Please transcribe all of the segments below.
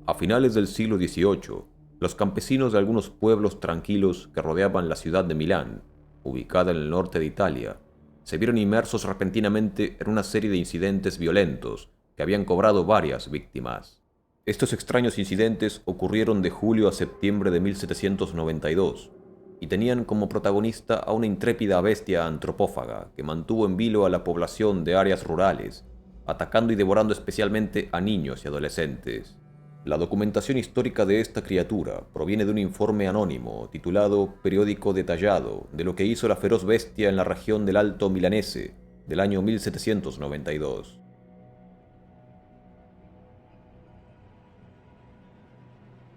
A finales del siglo XVIII, los campesinos de algunos pueblos tranquilos que rodeaban la ciudad de Milán, ubicada en el norte de Italia, se vieron inmersos repentinamente en una serie de incidentes violentos que habían cobrado varias víctimas. Estos extraños incidentes ocurrieron de julio a septiembre de 1792 y tenían como protagonista a una intrépida bestia antropófaga que mantuvo en vilo a la población de áreas rurales, atacando y devorando especialmente a niños y adolescentes. La documentación histórica de esta criatura proviene de un informe anónimo titulado Periódico detallado de lo que hizo la feroz bestia en la región del Alto Milanese del año 1792.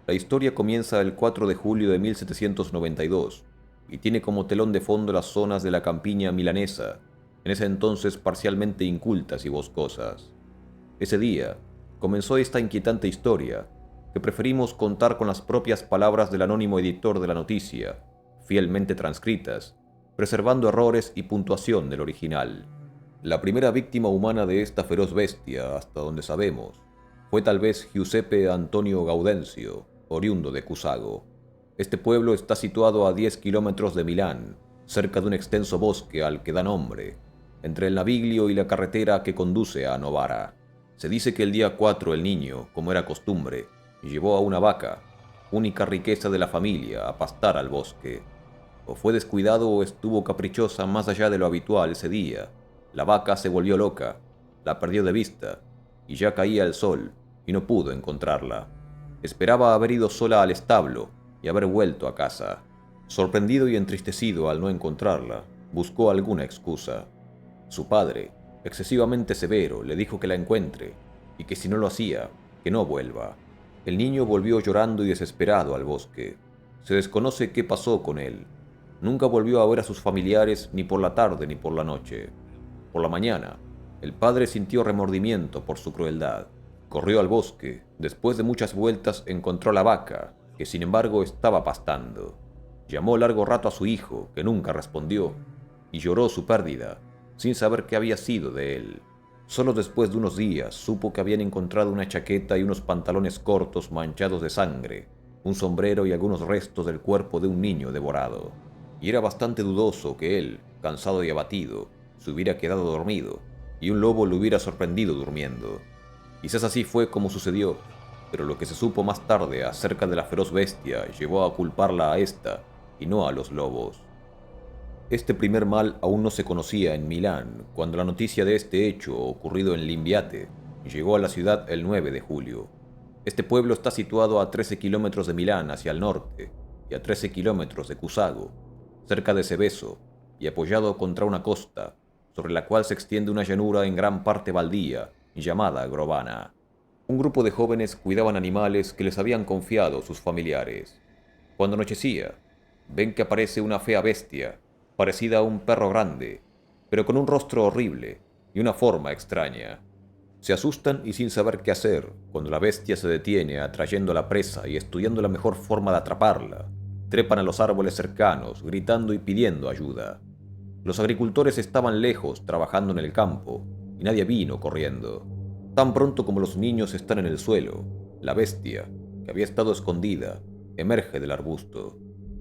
La historia comienza el 4 de julio de 1792 y tiene como telón de fondo las zonas de la campiña milanesa, en ese entonces parcialmente incultas y boscosas. Ese día comenzó esta inquietante historia, que preferimos contar con las propias palabras del anónimo editor de la noticia, fielmente transcritas, preservando errores y puntuación del original. La primera víctima humana de esta feroz bestia, hasta donde sabemos, fue tal vez Giuseppe Antonio Gaudencio, oriundo de Cusago. Este pueblo está situado a 10 kilómetros de Milán, cerca de un extenso bosque al que da nombre, entre el Naviglio y la carretera que conduce a Novara. Se dice que el día 4 el niño, como era costumbre, llevó a una vaca, única riqueza de la familia, a pastar al bosque. O fue descuidado o estuvo caprichosa más allá de lo habitual ese día. La vaca se volvió loca, la perdió de vista, y ya caía el sol, y no pudo encontrarla. Esperaba haber ido sola al establo y haber vuelto a casa. Sorprendido y entristecido al no encontrarla, buscó alguna excusa. Su padre, excesivamente severo, le dijo que la encuentre, y que si no lo hacía, que no vuelva. El niño volvió llorando y desesperado al bosque. Se desconoce qué pasó con él. Nunca volvió a ver a sus familiares ni por la tarde ni por la noche. Por la mañana, el padre sintió remordimiento por su crueldad. Corrió al bosque. Después de muchas vueltas encontró la vaca, que sin embargo estaba pastando. Llamó largo rato a su hijo, que nunca respondió, y lloró su pérdida, sin saber qué había sido de él. Solo después de unos días supo que habían encontrado una chaqueta y unos pantalones cortos manchados de sangre, un sombrero y algunos restos del cuerpo de un niño devorado. Y era bastante dudoso que él, cansado y abatido, se hubiera quedado dormido, y un lobo lo hubiera sorprendido durmiendo. Quizás así fue como sucedió, pero lo que se supo más tarde acerca de la feroz bestia llevó a culparla a esta, y no a los lobos. Este primer mal aún no se conocía en Milán, cuando la noticia de este hecho ocurrido en Limbiate llegó a la ciudad el 9 de julio. Este pueblo está situado a 13 kilómetros de Milán hacia el norte y a 13 kilómetros de Cusago, cerca de Seveso y apoyado contra una costa, sobre la cual se extiende una llanura en gran parte baldía llamada Grovana. Un grupo de jóvenes cuidaban animales que les habían confiado sus familiares. Cuando anochecía, ven que aparece una fea bestia, parecida a un perro grande, pero con un rostro horrible y una forma extraña. Se asustan y sin saber qué hacer, cuando la bestia se detiene atrayendo a la presa y estudiando la mejor forma de atraparla, trepan a los árboles cercanos, gritando y pidiendo ayuda. Los agricultores estaban lejos, trabajando en el campo, y nadie vino corriendo. Tan pronto como los niños están en el suelo, la bestia, que había estado escondida, emerge del arbusto.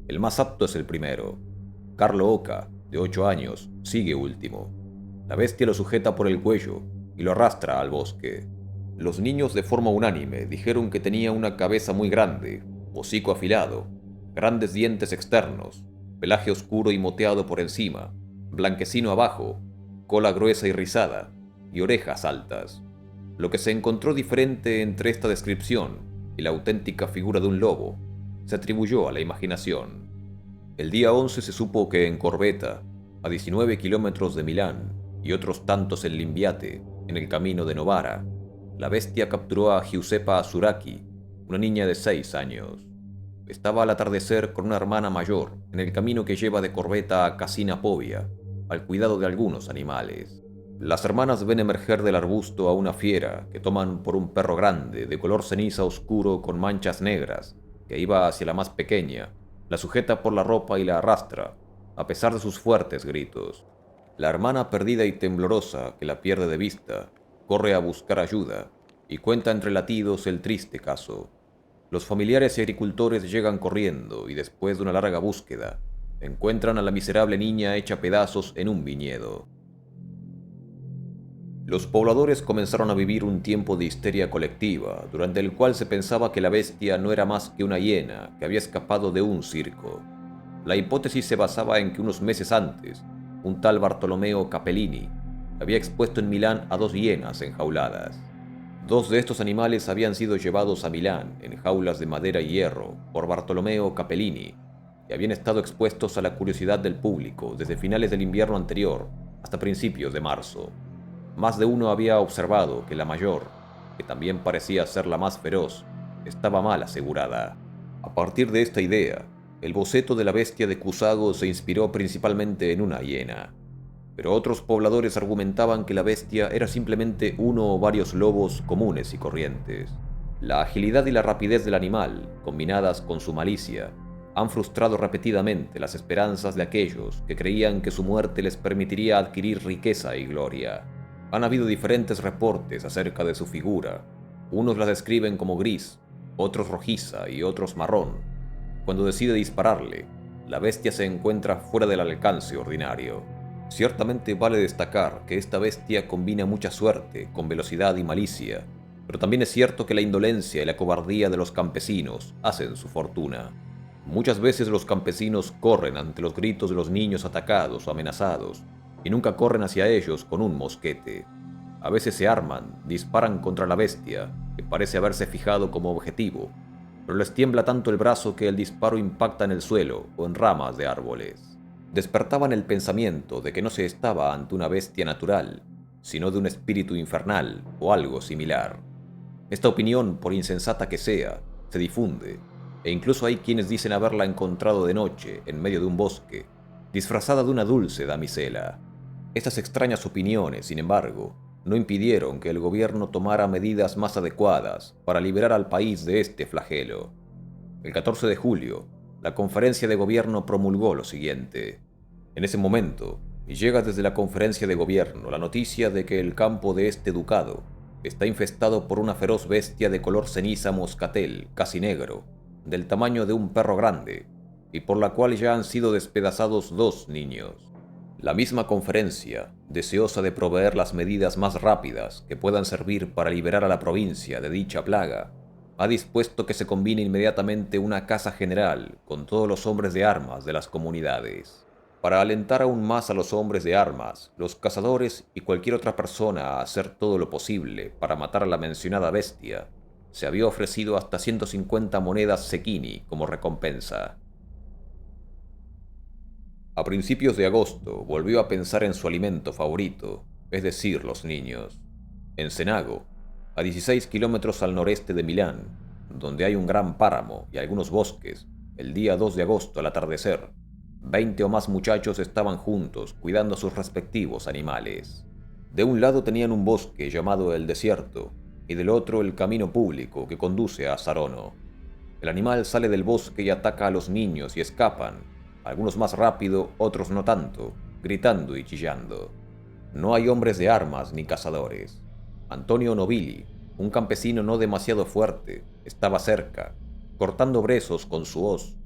El más apto es el primero. Carlo Oca, de 8 años, sigue último. La bestia lo sujeta por el cuello y lo arrastra al bosque. Los niños de forma unánime dijeron que tenía una cabeza muy grande, hocico afilado, grandes dientes externos, pelaje oscuro y moteado por encima, blanquecino abajo, cola gruesa y rizada, y orejas altas. Lo que se encontró diferente entre esta descripción y la auténtica figura de un lobo se atribuyó a la imaginación. El día 11 se supo que en Corbeta, a 19 kilómetros de Milán, y otros tantos en Limbiate, en el camino de Novara, la bestia capturó a Giuseppa Asuraki, una niña de 6 años. Estaba al atardecer con una hermana mayor en el camino que lleva de Corbeta a Casina Povia, al cuidado de algunos animales. Las hermanas ven emerger del arbusto a una fiera que toman por un perro grande, de color ceniza oscuro con manchas negras, que iba hacia la más pequeña, la sujeta por la ropa y la arrastra, a pesar de sus fuertes gritos. La hermana perdida y temblorosa, que la pierde de vista, corre a buscar ayuda y cuenta entre latidos el triste caso. Los familiares y agricultores llegan corriendo y después de una larga búsqueda, encuentran a la miserable niña hecha pedazos en un viñedo. Los pobladores comenzaron a vivir un tiempo de histeria colectiva, durante el cual se pensaba que la bestia no era más que una hiena que había escapado de un circo. La hipótesis se basaba en que unos meses antes, un tal Bartolomeo Capellini había expuesto en Milán a 2 hienas enjauladas. 2 de estos animales habían sido llevados a Milán en jaulas de madera y hierro por Bartolomeo Capellini y habían estado expuestos a la curiosidad del público desde finales del invierno anterior hasta principios de marzo. Más de uno había observado que la mayor, que también parecía ser la más feroz, estaba mal asegurada. A partir de esta idea, el boceto de la bestia de Cusago se inspiró principalmente en una hiena, pero otros pobladores argumentaban que la bestia era simplemente uno o varios lobos comunes y corrientes. La agilidad y la rapidez del animal, combinadas con su malicia, han frustrado repetidamente las esperanzas de aquellos que creían que su muerte les permitiría adquirir riqueza y gloria. Han habido diferentes reportes acerca de su figura. Unos la describen como gris, otros rojiza y otros marrón. Cuando decide dispararle, la bestia se encuentra fuera del alcance ordinario. Ciertamente vale destacar que esta bestia combina mucha suerte con velocidad y malicia, pero también es cierto que la indolencia y la cobardía de los campesinos hacen su fortuna. Muchas veces los campesinos corren ante los gritos de los niños atacados o amenazados, y nunca corren hacia ellos con un mosquete. A veces se arman, disparan contra la bestia, que parece haberse fijado como objetivo, pero les tiembla tanto el brazo que el disparo impacta en el suelo o en ramas de árboles. Despertaban el pensamiento de que no se estaba ante una bestia natural, sino de un espíritu infernal o algo similar. Esta opinión, por insensata que sea, se difunde, e incluso hay quienes dicen haberla encontrado de noche en medio de un bosque, disfrazada de una dulce damisela. Estas extrañas opiniones, sin embargo, no impidieron que el gobierno tomara medidas más adecuadas para liberar al país de este flagelo. El 14 de julio, la conferencia de gobierno promulgó lo siguiente. En ese momento, llega desde la conferencia de gobierno la noticia de que el campo de este ducado está infestado por una feroz bestia de color ceniza moscatel, casi negro, del tamaño de un perro grande, y por la cual ya han sido despedazados 2 niños. La misma conferencia, deseosa de proveer las medidas más rápidas que puedan servir para liberar a la provincia de dicha plaga, ha dispuesto que se combine inmediatamente una caza general con todos los hombres de armas de las comunidades. Para alentar aún más a los hombres de armas, los cazadores y cualquier otra persona a hacer todo lo posible para matar a la mencionada bestia, se había ofrecido hasta 150 monedas zecchini como recompensa. A principios de agosto volvió a pensar en su alimento favorito, es decir, los niños. En Cenago, a 16 kilómetros al noreste de Milán, donde hay un gran páramo y algunos bosques, el día 2 de agosto al atardecer, 20 o más muchachos estaban juntos cuidando a sus respectivos animales. De un lado tenían un bosque llamado el desierto, y del otro el camino público que conduce a Sarono. El animal sale del bosque y ataca a los niños y escapan, algunos más rápido, otros no tanto, gritando y chillando. No hay hombres de armas ni cazadores. Antonio Nobili, un campesino no demasiado fuerte, estaba cerca, cortando brezos con su hoz.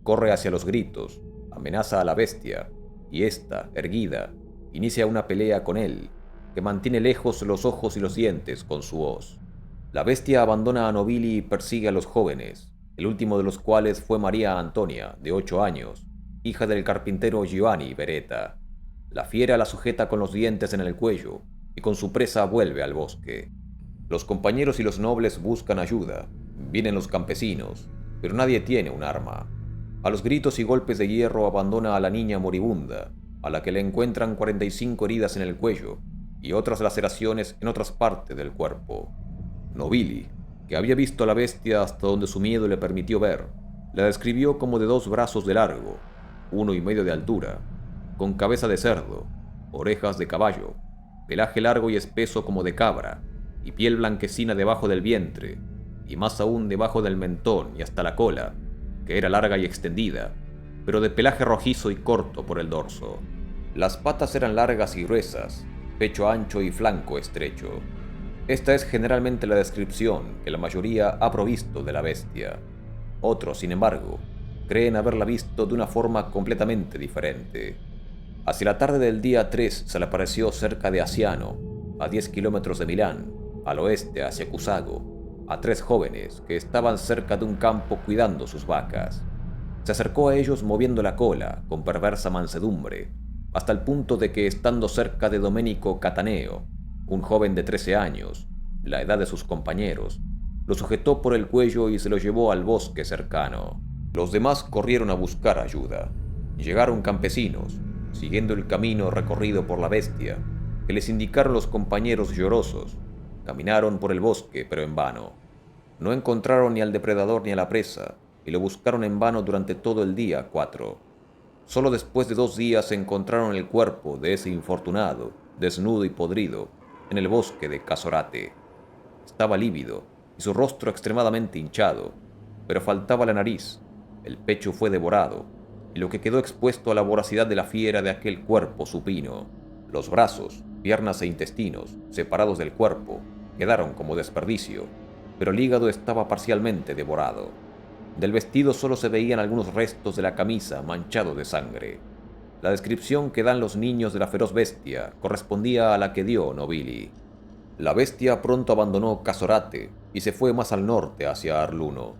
Corre hacia los gritos, amenaza a la bestia, y ésta, erguida, inicia una pelea con él, que mantiene lejos los ojos y los dientes con su hoz. La bestia abandona a Nobili y persigue a los jóvenes, el último de los cuales fue María Antonia, de 8 años, hija del carpintero Giovanni Beretta. La fiera la sujeta con los dientes en el cuello y con su presa vuelve al bosque. Los compañeros y los nobles buscan ayuda, vienen los campesinos, pero nadie tiene un arma. A los gritos y golpes de hierro abandona a la niña moribunda, a la que le encuentran 45 heridas en el cuello y otras laceraciones en otras partes del cuerpo. Nobili, que había visto a la bestia hasta donde su miedo le permitió ver, la describió como de 2 brazos de largo, 1,5 de altura, con cabeza de cerdo, orejas de caballo, pelaje largo y espeso como de cabra, y piel blanquecina debajo del vientre, y más aún debajo del mentón y hasta la cola, que era larga y extendida, pero de pelaje rojizo y corto por el dorso. Las patas eran largas y gruesas, pecho ancho y flanco estrecho. Esta es generalmente la descripción que la mayoría ha provisto de la bestia. Otros, sin embargo, creen haberla visto de una forma completamente diferente. Hacia la tarde del día 3 se le apareció cerca de Asiano, a 10 kilómetros de Milán, al oeste hacia Cusago, a 3 jóvenes que estaban cerca de un campo cuidando sus vacas. Se acercó a ellos moviendo la cola con perversa mansedumbre, hasta el punto de que, estando cerca de Domenico Cataneo, un joven de 13 años, la edad de sus compañeros, lo sujetó por el cuello y se lo llevó al bosque cercano. Los demás corrieron a buscar ayuda. Llegaron campesinos, siguiendo el camino recorrido por la bestia, que les indicaron los compañeros llorosos. Caminaron por el bosque, pero en vano. No encontraron ni al depredador ni a la presa, y lo buscaron en vano durante todo el día 4. Solo después de 2 días encontraron el cuerpo de ese infortunado, desnudo y podrido, en el bosque de Casorate. Estaba lívido y su rostro extremadamente hinchado, pero faltaba la nariz. El pecho fue devorado, y lo que quedó expuesto a la voracidad de la fiera de aquel cuerpo supino. Los brazos, piernas e intestinos, separados del cuerpo, quedaron como desperdicio, pero el hígado estaba parcialmente devorado. Del vestido solo se veían algunos restos de la camisa manchado de sangre. La descripción que dan los niños de la feroz bestia correspondía a la que dio Nobili. La bestia pronto abandonó Casorate y se fue más al norte hacia Arluno.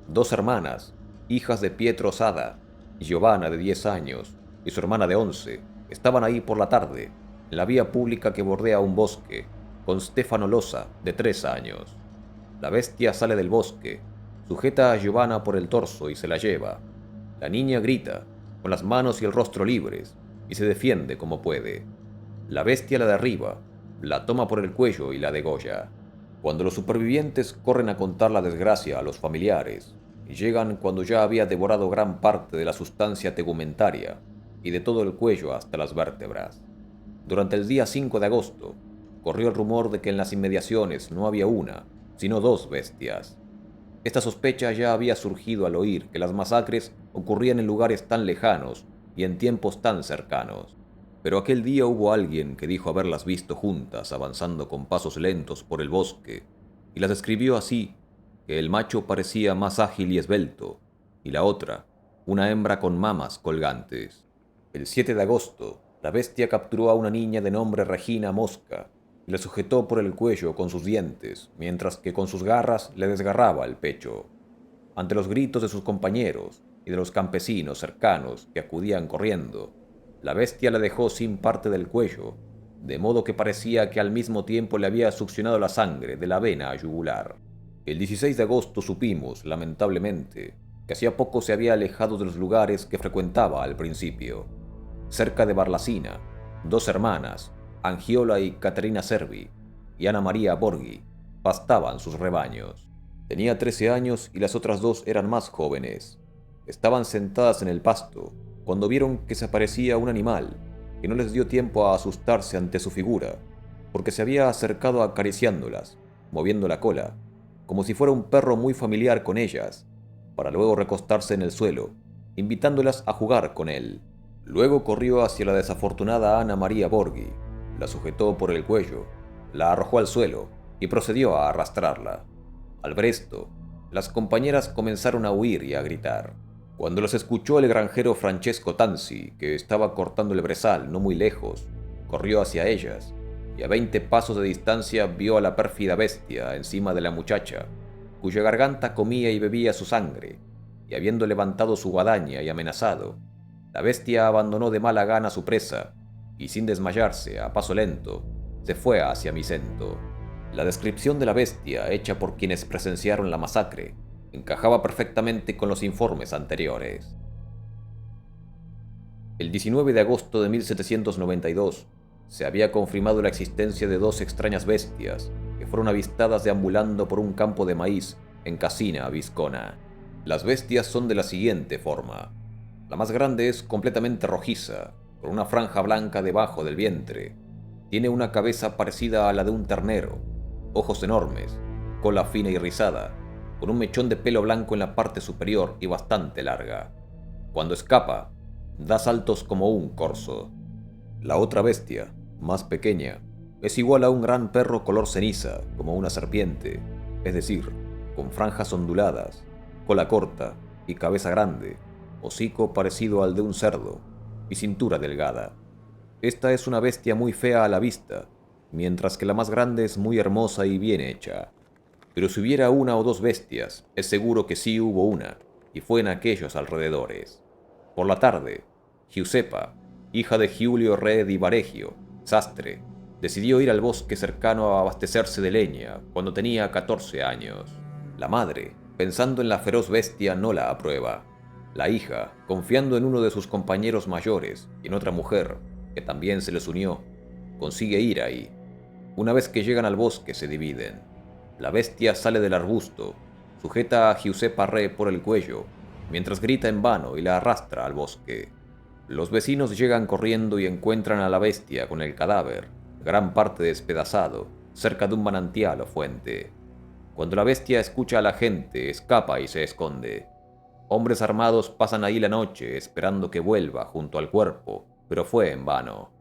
2 hermanas, hijas de Pietro Sada, Giovanna de 10 años y su hermana de 11, estaban ahí por la tarde, en la vía pública que bordea un bosque, con Stefano Losa, de 3 años. La bestia sale del bosque, sujeta a Giovanna por el torso y se la lleva. La niña grita, con las manos y el rostro libres, y se defiende como puede. La bestia la derriba, la toma por el cuello y la degolla. Cuando los supervivientes corren a contar la desgracia a los familiares, llegan cuando ya había devorado gran parte de la sustancia tegumentaria y de todo el cuello hasta las vértebras. Durante el día 5 de agosto, corrió el rumor de que en las inmediaciones no había una, sino 2 bestias. Esta sospecha ya había surgido al oír que las masacres ocurrían en lugares tan lejanos y en tiempos tan cercanos. Pero aquel día hubo alguien que dijo haberlas visto juntas avanzando con pasos lentos por el bosque, y las describió así, que el macho parecía más ágil y esbelto, y la otra, una hembra con mamas colgantes. El 7 de agosto, la bestia capturó a una niña de nombre Regina Mosca, y la sujetó por el cuello con sus dientes, mientras que con sus garras le desgarraba el pecho. Ante los gritos de sus compañeros y de los campesinos cercanos que acudían corriendo, la bestia la dejó sin parte del cuello, de modo que parecía que al mismo tiempo le había succionado la sangre de la vena yugular. El 16 de agosto supimos, lamentablemente, que hacía poco se había alejado de los lugares que frecuentaba al principio. Cerca de Barlacina, 2 hermanas, Angiola y Caterina Servi, y Ana María Borghi, pastaban sus rebaños. Tenía 13 años y las otras 2 eran más jóvenes. Estaban sentadas en el pasto cuando vieron que se aparecía un animal que no les dio tiempo a asustarse ante su figura, porque se había acercado acariciándolas, moviendo la cola, como si fuera un perro muy familiar con ellas, para luego recostarse en el suelo, invitándolas a jugar con él. Luego corrió hacia la desafortunada Ana María Borghi, la sujetó por el cuello, la arrojó al suelo y procedió a arrastrarla. Al ver esto, las compañeras comenzaron a huir y a gritar. Cuando los escuchó el granjero Francesco Tanzi, que estaba cortando el brezal no muy lejos, corrió hacia ellas, y a 20 pasos de distancia vio a la pérfida bestia encima de la muchacha, cuya garganta comía y bebía su sangre, y habiendo levantado su guadaña y amenazado, la bestia abandonó de mala gana su presa, y sin desmayarse, a paso lento, se fue hacia Micento. La descripción de la bestia, hecha por quienes presenciaron la masacre, encajaba perfectamente con los informes anteriores. El 19 de agosto de 1792 se había confirmado la existencia de 2 extrañas bestias que fueron avistadas deambulando por un campo de maíz en Casina Viscona. Las bestias son de la siguiente forma. La más grande es completamente rojiza, con una franja blanca debajo del vientre. Tiene una cabeza parecida a la de un ternero, ojos enormes, cola fina y rizada, con un mechón de pelo blanco en la parte superior y bastante larga. Cuando escapa, da saltos como un corzo. La otra bestia, más pequeña, Es igual a un gran perro color ceniza, como una serpiente, es decir, con franjas onduladas, cola corta y cabeza grande, hocico parecido al de un cerdo y cintura delgada. Esta es una bestia muy fea a la vista, mientras que la más grande es muy hermosa y bien hecha. Pero si hubiera una o dos bestias, es seguro que sí hubo una, y fue en aquellos alrededores. Por la tarde, Giuseppa, hija de Giulio Re di Varegio, sastre, decidió ir al bosque cercano a abastecerse de leña cuando tenía 14 años. La madre, pensando en la feroz bestia, no la aprueba. La hija, confiando en uno de sus compañeros mayores y en otra mujer, que también se les unió, consigue ir ahí. Una vez que llegan al bosque se dividen. La bestia sale del arbusto, sujeta a Giuseppa Re por el cuello, mientras grita en vano y la arrastra al bosque. Los vecinos llegan corriendo y encuentran a la bestia con el cadáver, gran parte despedazado, cerca de un manantial o fuente. Cuando la bestia escucha a la gente, escapa y se esconde. Hombres armados pasan ahí la noche esperando que vuelva junto al cuerpo, pero fue en vano.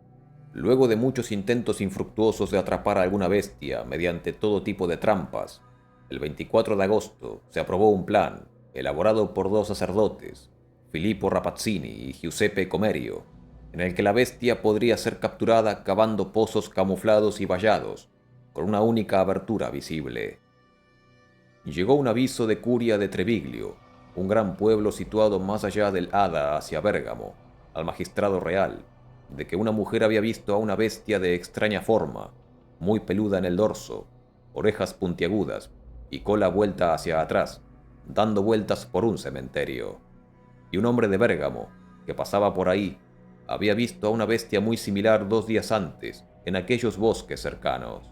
Luego de muchos intentos infructuosos de atrapar a alguna bestia mediante todo tipo de trampas, el 24 de agosto se aprobó un plan, elaborado por dos sacerdotes, Filippo Rapazzini y Giuseppe Comerio, en el que la bestia podría ser capturada cavando pozos camuflados y vallados, con una única abertura visible. Llegó un aviso de Curia de Treviglio, un gran pueblo situado más allá del Ada hacia Bérgamo, al magistrado real, de que una mujer había visto a una bestia de extraña forma, muy peluda en el dorso, orejas puntiagudas y cola vuelta hacia atrás, dando vueltas por un cementerio. Y un hombre de Bérgamo, que pasaba por ahí, había visto a una bestia muy similar 2 días antes, en aquellos bosques cercanos.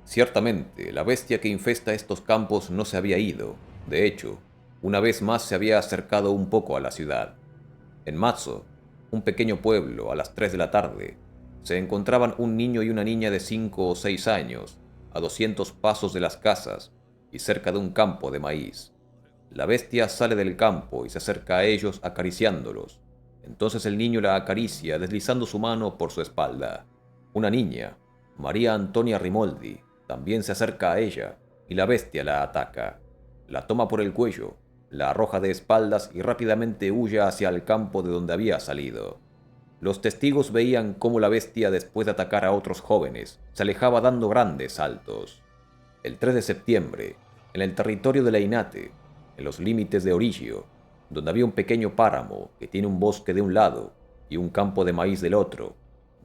Ciertamente, la bestia que infesta estos campos no se había ido. De hecho, una vez más se había acercado un poco a la ciudad. En Mazzo, un pequeño pueblo, a las 3 de la tarde, se encontraban un niño y una niña de 5 o 6 años, a 200 pasos de las casas y cerca de un campo de maíz. La bestia sale del campo y se acerca a ellos acariciándolos. Entonces el niño la acaricia deslizando su mano por su espalda. Una niña, María Antonia Rimoldi, también se acerca a ella y la bestia la ataca. La toma por el cuello, la arroja de espaldas y rápidamente huye hacia el campo de donde había salido. Los testigos veían cómo la bestia, después de atacar a otros jóvenes, se alejaba dando grandes saltos. El 3 de septiembre, en el territorio de Leinate, en los límites de Origio, donde había un pequeño páramo que tiene un bosque de un lado y un campo de maíz del otro,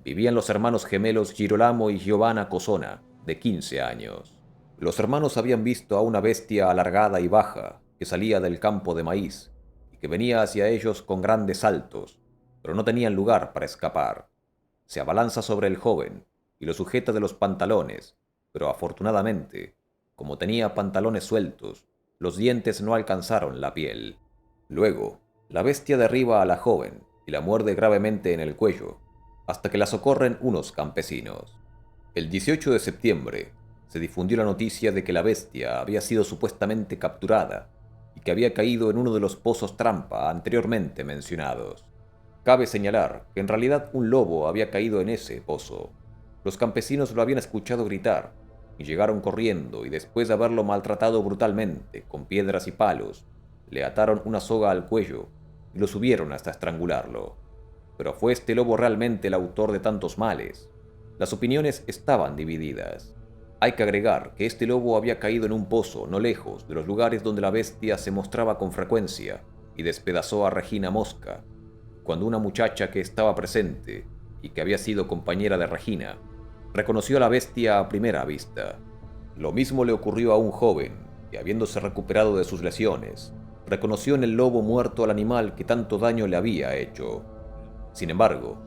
vivían los hermanos gemelos Girolamo y Giovanna Cosona, de 15 años. Los hermanos habían visto a una bestia alargada y baja que salía del campo de maíz y que venía hacia ellos con grandes saltos, pero no tenían lugar para escapar. Se abalanza sobre el joven y lo sujeta de los pantalones, pero afortunadamente, como tenía pantalones sueltos, los dientes no alcanzaron la piel. Luego, la bestia derriba a la joven y la muerde gravemente en el cuello, hasta que la socorren unos campesinos. El 18 de septiembre se difundió la noticia de que la bestia había sido supuestamente capturada y que había caído en uno de los pozos trampa anteriormente mencionados. Cabe señalar que en realidad un lobo había caído en ese pozo. Los campesinos lo habían escuchado gritar y llegaron corriendo y después de haberlo maltratado brutalmente con piedras y palos, le ataron una soga al cuello y lo subieron hasta estrangularlo. Pero ¿fue este lobo realmente el autor de tantos males? Las opiniones estaban divididas. Hay que agregar que este lobo había caído en un pozo no lejos de los lugares donde la bestia se mostraba con frecuencia y despedazó a Regina Mosca, cuando una muchacha que estaba presente y que había sido compañera de Regina reconoció a la bestia a primera vista. Lo mismo le ocurrió a un joven que, habiéndose recuperado de sus lesiones, reconoció en el lobo muerto al animal que tanto daño le había hecho. Sin embargo,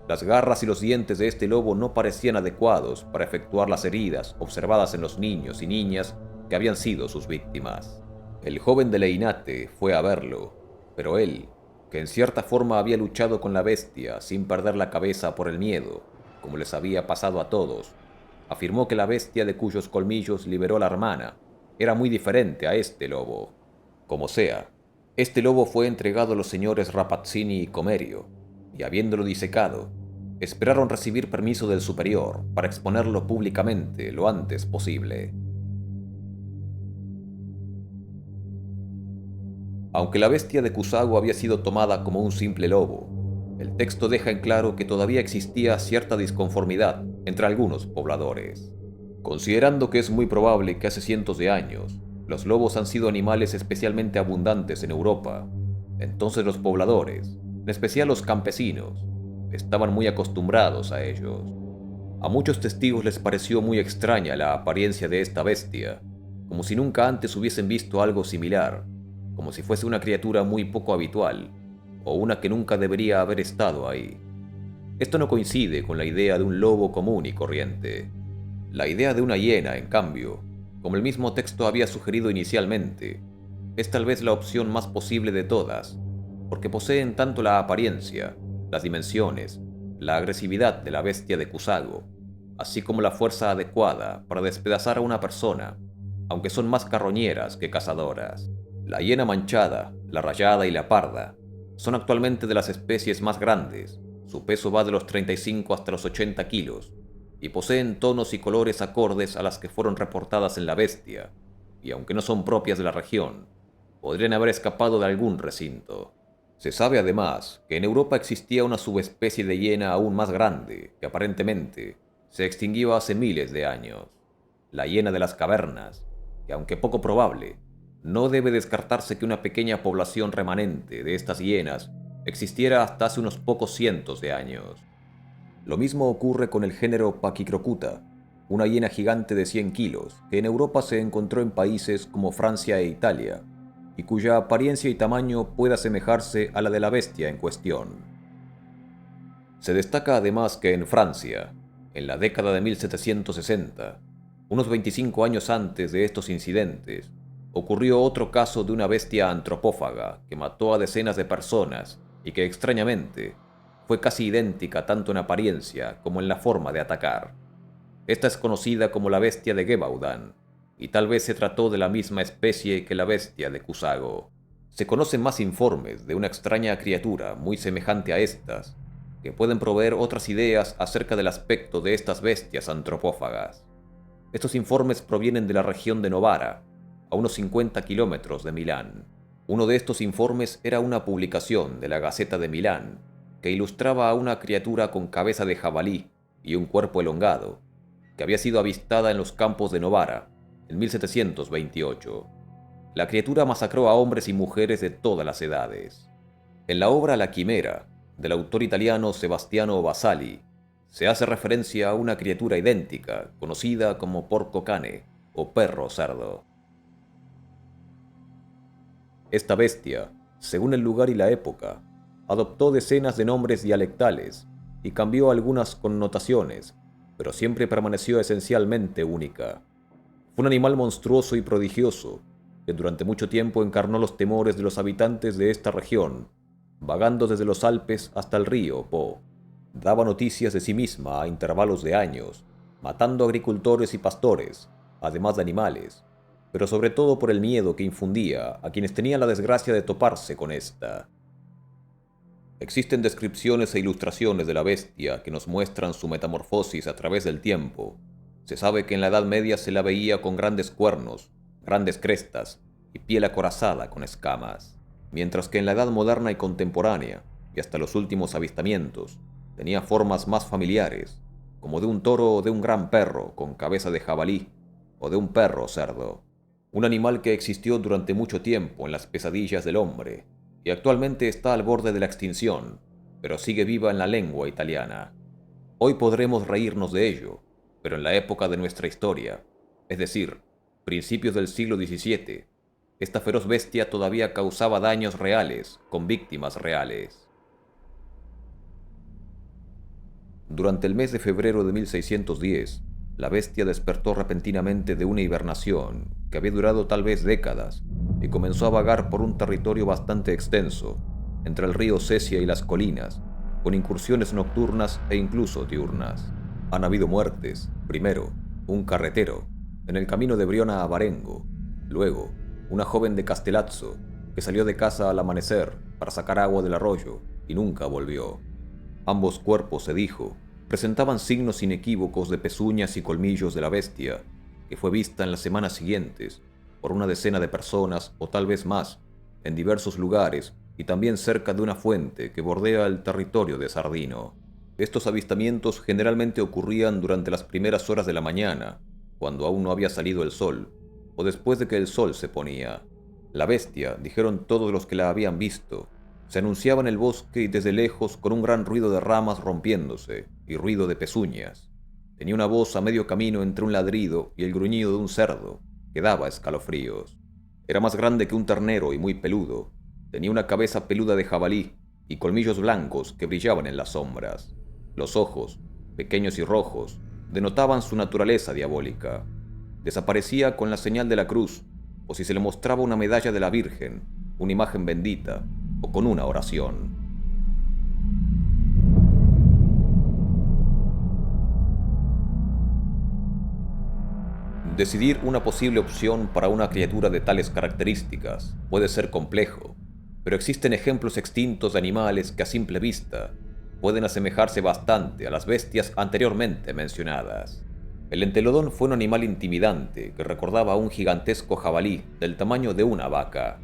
las garras y los dientes de este lobo no parecían adecuados para efectuar las heridas observadas en los niños y niñas que habían sido sus víctimas. El joven de Leinate fue a verlo, pero él, que en cierta forma había luchado con la bestia sin perder la cabeza por el miedo, como les había pasado a todos, afirmó que la bestia de cuyos colmillos liberó la hermana era muy diferente a este lobo. Como sea, este lobo fue entregado a los señores Rapazzini y Comerio, y habiéndolo disecado, Esperaron recibir permiso del superior para exponerlo públicamente lo antes posible. Aunque la bestia de Kusago había sido tomada como un simple lobo, el texto deja en claro que todavía existía cierta disconformidad entre algunos pobladores. Considerando que es muy probable que hace cientos de años los lobos han sido animales especialmente abundantes en Europa, entonces los pobladores, en especial los campesinos, estaban muy acostumbrados a ellos. A muchos testigos les pareció muy extraña la apariencia de esta bestia, como si nunca antes hubiesen visto algo similar, como si fuese una criatura muy poco habitual, o una que nunca debería haber estado ahí. Esto no coincide con la idea de un lobo común y corriente. La idea de una hiena, en cambio, como el mismo texto había sugerido inicialmente, es tal vez la opción más posible de todas, porque poseen tanto la apariencia, las dimensiones, la agresividad de la bestia de Kusago, así como la fuerza adecuada para despedazar a una persona, aunque son más carroñeras que cazadoras. La hiena manchada, la rayada y la parda son actualmente de las especies más grandes. Su peso va de los 35 hasta los 80 kilos y poseen tonos y colores acordes a las que fueron reportadas en la bestia, y aunque no son propias de la región, podrían haber escapado de algún recinto. Se sabe además que en Europa existía una subespecie de hiena aún más grande que aparentemente se extinguió hace miles de años, la hiena de las cavernas, que aunque poco probable, no debe descartarse que una pequeña población remanente de estas hienas existiera hasta hace unos pocos cientos de años. Lo mismo ocurre con el género Pachycrocuta, una hiena gigante de 100 kilos que en Europa se encontró en países como Francia e Italia, y cuya apariencia y tamaño puede asemejarse a la de la bestia en cuestión. Se destaca además que en Francia, en la década de 1760, unos 25 años antes de estos incidentes, ocurrió otro caso de una bestia antropófaga que mató a decenas de personas y que extrañamente fue casi idéntica tanto en apariencia como en la forma de atacar. Esta es conocida como la bestia de Gebaudan, y tal vez se trató de la misma especie que la bestia de Kusago. Se conocen más informes de una extraña criatura muy semejante a estas, que pueden proveer otras ideas acerca del aspecto de estas bestias antropófagas. Estos informes provienen de la región de Novara, a unos 50 kilómetros de Milán. Uno de estos informes era una publicación de la Gaceta de Milán, que ilustraba a una criatura con cabeza de jabalí y un cuerpo elongado, que había sido avistada en los campos de Novara en 1728. La criatura masacró a hombres y mujeres de todas las edades. En la obra La Quimera, del autor italiano Sebastiano Vasali, se hace referencia a una criatura idéntica, conocida como porco cane o perro cerdo. Esta bestia, según el lugar y la época, adoptó decenas de nombres dialectales y cambió algunas connotaciones, pero siempre permaneció esencialmente única. Fue un animal monstruoso y prodigioso, que durante mucho tiempo encarnó los temores de los habitantes de esta región, vagando desde los Alpes hasta el río Po. Daba noticias de sí misma a intervalos de años, matando agricultores y pastores, además de animales, pero sobre todo por el miedo que infundía a quienes tenían la desgracia de toparse con esta. Existen descripciones e ilustraciones de la bestia que nos muestran su metamorfosis a través del tiempo. Se sabe que en la Edad Media se la veía con grandes cuernos, grandes crestas y piel acorazada con escamas, mientras que en la Edad Moderna y contemporánea, y hasta los últimos avistamientos, tenía formas más familiares, como de un toro o de un gran perro con cabeza de jabalí, o de un perro cerdo. Un animal que existió durante mucho tiempo en las pesadillas del hombre, y actualmente está al borde de la extinción, pero sigue viva en la lengua italiana. Hoy podremos reírnos de ello, pero en la época de nuestra historia, es decir, principios del siglo XVII, esta feroz bestia todavía causaba daños reales con víctimas reales. Durante el mes de febrero de 1610, la bestia despertó repentinamente de una hibernación que había durado tal vez décadas y comenzó a vagar por un territorio bastante extenso, entre el río Sesia y las colinas, con incursiones nocturnas e incluso diurnas. Han habido muertes, primero, un carretero, en el camino de Briona a Barengo, luego, una joven de Castellazzo, que salió de casa al amanecer para sacar agua del arroyo y nunca volvió. Ambos cuerpos, se dijo, presentaban signos inequívocos de pezuñas y colmillos de la bestia, que fue vista en las semanas siguientes por una decena de personas o tal vez más, en diversos lugares y también cerca de una fuente que bordea el territorio de Sardino. Estos avistamientos generalmente ocurrían durante las primeras horas de la mañana, cuando aún no había salido el sol, o después de que el sol se ponía. La bestia, dijeron todos los que la habían visto, se anunciaba en el bosque y desde lejos con un gran ruido de ramas rompiéndose y ruido de pezuñas. Tenía una voz a medio camino entre un ladrido y el gruñido de un cerdo, que daba escalofríos. Era más grande que un ternero y muy peludo. Tenía una cabeza peluda de jabalí y colmillos blancos que brillaban en las sombras. Los ojos, pequeños y rojos, denotaban su naturaleza diabólica. Desaparecía con la señal de la cruz, o si se le mostraba una medalla de la Virgen, una imagen bendita, o con una oración. Decidir una posible opción para una criatura de tales características puede ser complejo, pero existen ejemplos extintos de animales que a simple vista pueden asemejarse bastante a las bestias anteriormente mencionadas. El entelodón fue un animal intimidante que recordaba a un gigantesco jabalí del tamaño de una vaca.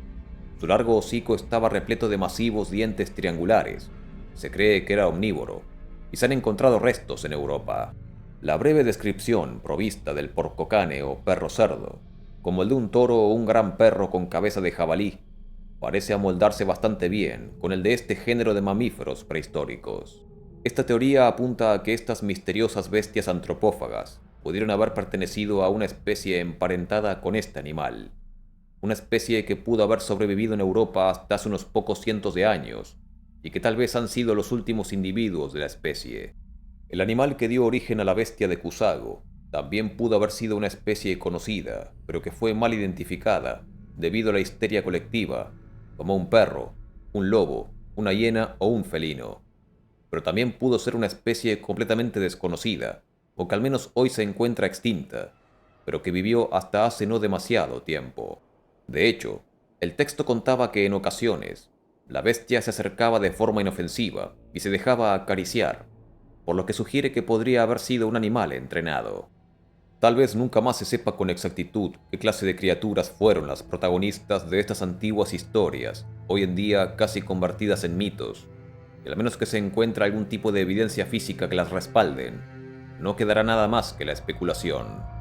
Su largo hocico estaba repleto de masivos dientes triangulares. Se cree que era omnívoro, y se han encontrado restos en Europa. La breve descripción provista del porcocane o perro cerdo, como el de un toro o un gran perro con cabeza de jabalí, parece amoldarse bastante bien con el de este género de mamíferos prehistóricos. Esta teoría apunta a que estas misteriosas bestias antropófagas pudieron haber pertenecido a una especie emparentada con este animal, una especie que pudo haber sobrevivido en Europa hasta hace unos pocos cientos de años, y que tal vez han sido los últimos individuos de la especie. El animal que dio origen a la bestia de Cusago también pudo haber sido una especie conocida, pero que fue mal identificada debido a la histeria colectiva, como un perro, un lobo, una hiena o un felino. Pero también pudo ser una especie completamente desconocida, o que al menos hoy se encuentra extinta, pero que vivió hasta hace no demasiado tiempo. De hecho, el texto contaba que en ocasiones la bestia se acercaba de forma inofensiva y se dejaba acariciar, por lo que sugiere que podría haber sido un animal entrenado. Tal vez nunca más se sepa con exactitud qué clase de criaturas fueron las protagonistas de estas antiguas historias, hoy en día casi convertidas en mitos, y al menos que se encuentre algún tipo de evidencia física que las respalden, no quedará nada más que la especulación.